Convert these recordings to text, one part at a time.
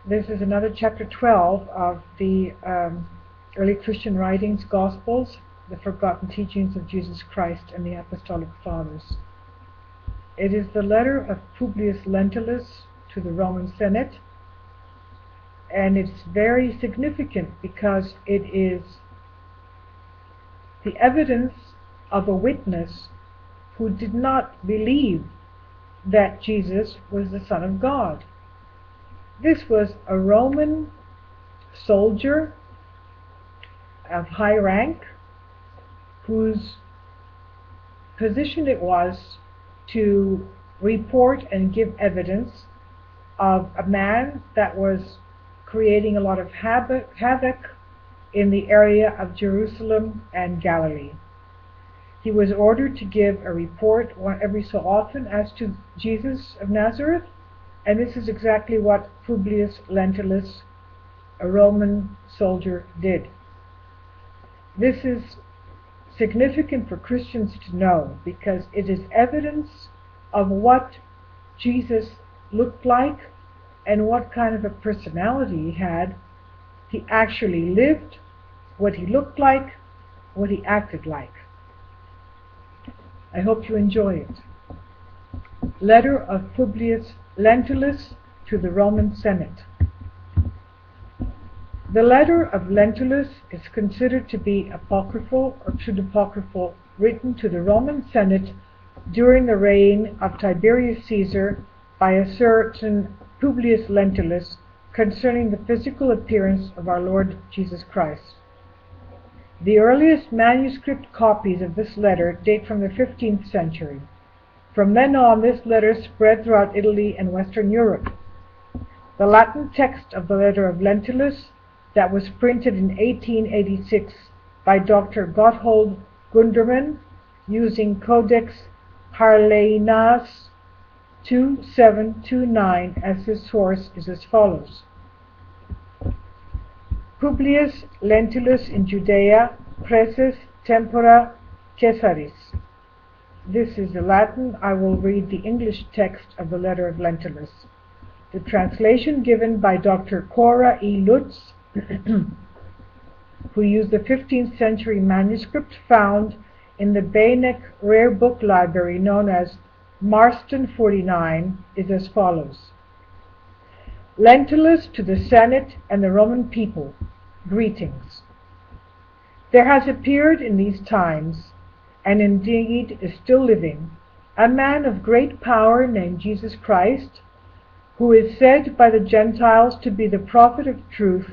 This is another chapter 12 of the early Christian writings, Gospels, the forgotten teachings of Jesus Christ and the Apostolic Fathers. It is the letter of Publius Lentilus to the Roman Senate, and it's very significant because it is the evidence of a witness who did not believe that Jesus was the Son of God. This was a Roman soldier of high rank whose position it was to report and give evidence of a man that was creating a lot of havoc in the area of Jerusalem and Galilee. He was ordered to give a report every so often as to Jesus of Nazareth, and this is exactly what Publius Lentilus, a Roman soldier, did. This is significant for Christians to know because it is evidence of what Jesus looked like and what kind of a personality he had. He actually lived, what he looked like, what he acted like. I hope you enjoy it. Letter of Publius Lentilus to the Roman Senate. The letter of Lentulus is considered to be apocryphal or pseudepigraphal, written to the Roman Senate during the reign of Tiberius Caesar by a certain Publius Lentilus concerning the physical appearance of our Lord Jesus Christ. The earliest manuscript copies of this letter date from the 15th century. From then on, this letter spread throughout Italy and Western Europe. The Latin text of the letter of Lentulus, that was printed in 1886 by Dr. Gotthold Gundermann using Codex Harleianus 2729 as his source, is as follows. Publius Lentulus in Judea, preses tempora Caesaris. This is the Latin. I will read the English text of the letter of Lentulus. The translation given by Dr. Cora E. Lutz, who used the 15th century manuscript found in the Beinecke Rare Book Library known as Marston 49, is as follows. Lentulus to the Senate and the Roman people, greetings. There has appeared in these times, and indeed is still living, a man of great power named Jesus Christ, who is said by the Gentiles to be the prophet of truth,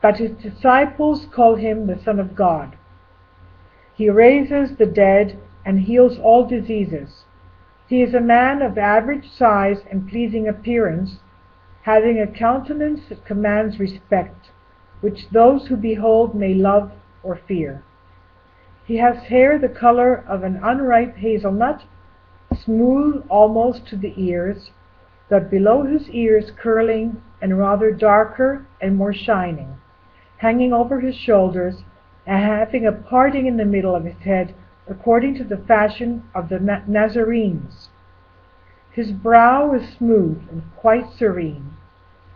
but his disciples call him the Son of God. He raises the dead and heals all diseases. He is a man of average size and pleasing appearance, having a countenance that commands respect, which those who behold may love or fear. He has hair the color of an unripe hazelnut, smooth almost to the ears, but below his ears curling and rather darker and more shining, hanging over his shoulders and having a parting in the middle of his head according to the fashion of the Nazarenes. His brow is smooth and quite serene.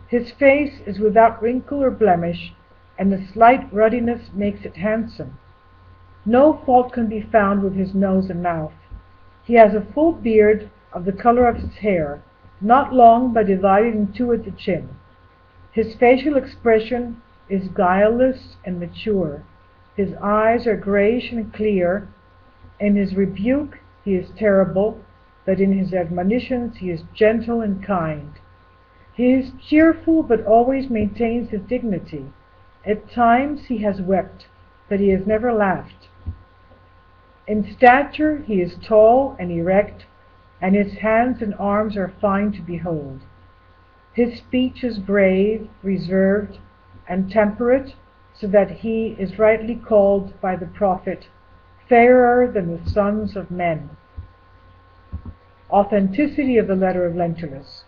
His face is without wrinkle or blemish, and the slight ruddiness makes it handsome. No fault can be found with his nose and mouth. He has a full beard of the color of his hair, not long but divided in two at the chin. His facial expression is guileless and mature. His eyes are grayish and clear. In his rebuke he is terrible, but in his admonitions he is gentle and kind. He is cheerful but always maintains his dignity. At times he has wept, but he has never laughed. In stature he is tall and erect, and his hands and arms are fine to behold. His speech is grave, reserved, and temperate, so that he is rightly called by the prophet, fairer than the sons of men. Authenticity of the letter of Lentulus.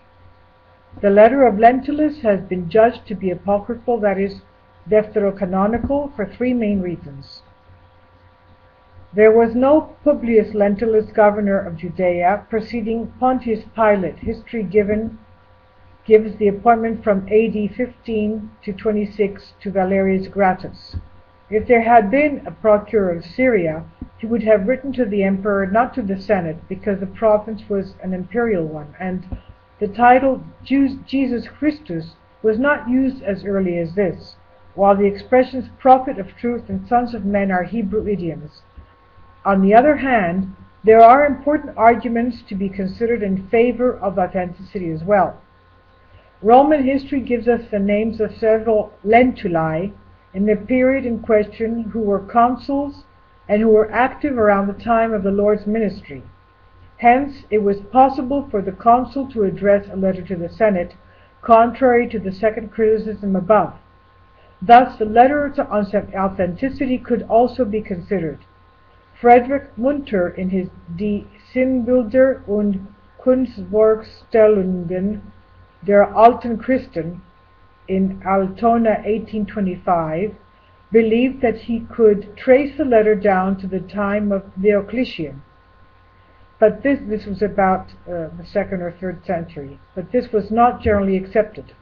The letter of Lentulus has been judged to be apocryphal, that is, deuterocanonical, for three main reasons. There was no Publius Lentulus, governor of Judea, preceding Pontius Pilate, history given gives the appointment from AD 15 to 26 to Valerius Gratus. If there had been a procurator of Syria, he would have written to the emperor, not to the Senate, because the province was an imperial one, and the title Jesus Christus was not used as early as this, while the expressions prophet of truth and sons of men are Hebrew idioms. On the other hand, there are important arguments to be considered in favor of authenticity as well. Roman history gives us the names of several Lentuli in the period in question who were consuls and who were active around the time of the Lord's ministry. Hence, it was possible for the consul to address a letter to the Senate, contrary to the second criticism above. Thus, the letter on authenticity could also be considered. Friedrich Munter, in his Die Sinnbilder und Kunstvorstellungen der alten Christen in Altona 1825, believed that he could trace the letter down to the time of Diocletian. But this was about the 2nd or 3rd century, but this was not generally accepted.